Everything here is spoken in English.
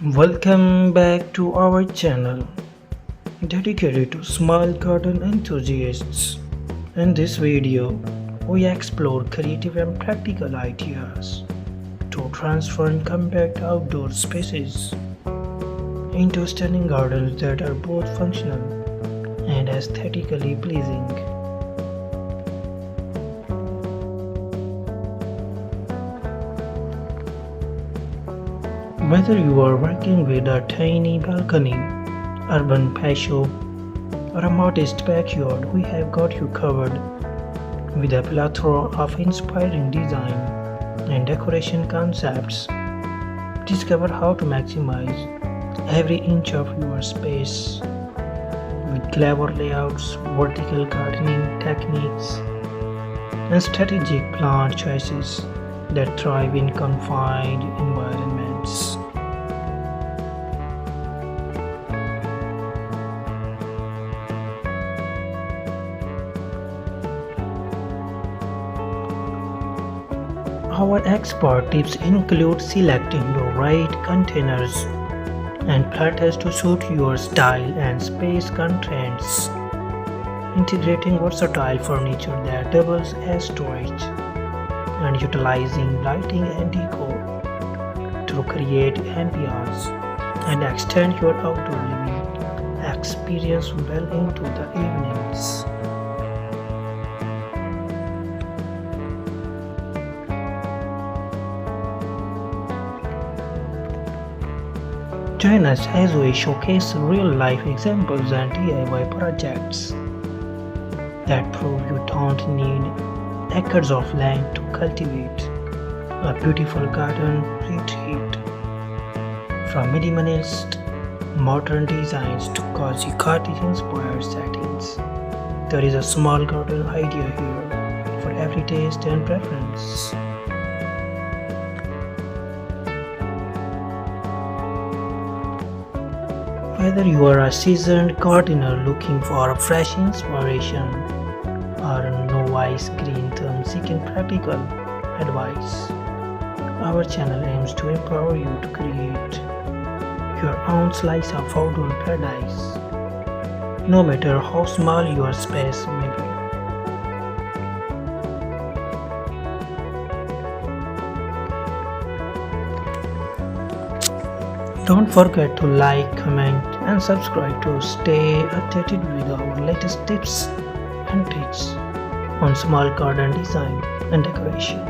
Welcome back to our channel dedicated to small garden enthusiasts. In this video, we explore creative and practical ideas to transform compact outdoor spaces into stunning gardens that are both functional and aesthetically pleasing. Whether you are working with a tiny balcony, urban patio, or a modest backyard, we have got you covered with a plethora of inspiring design and decoration concepts. Discover how to maximize every inch of your space with clever layouts, vertical gardening techniques, and strategic plant choices that thrive in confined environments. Our expert tips include selecting the right containers and planters to suit your style and space constraints, integrating versatile furniture that doubles as storage, and utilizing lighting and decor to create ambiance and extend your outdoor living experience well into the evenings. Join us as we showcase real-life examples and DIY projects that prove you don't need acres of land to cultivate a beautiful garden retreat. From minimalist modern designs to cozy cottage-inspired settings, there is a small garden idea here for every taste and preference. Whether you are a seasoned gardener looking for fresh inspiration or a novice green thumb seeking practical advice, our channel aims to empower you to create your own slice of outdoor paradise, no matter how small your space may be. Don't forget to like, comment, and subscribe to stay updated with our latest tips and tricks on small garden design and decoration.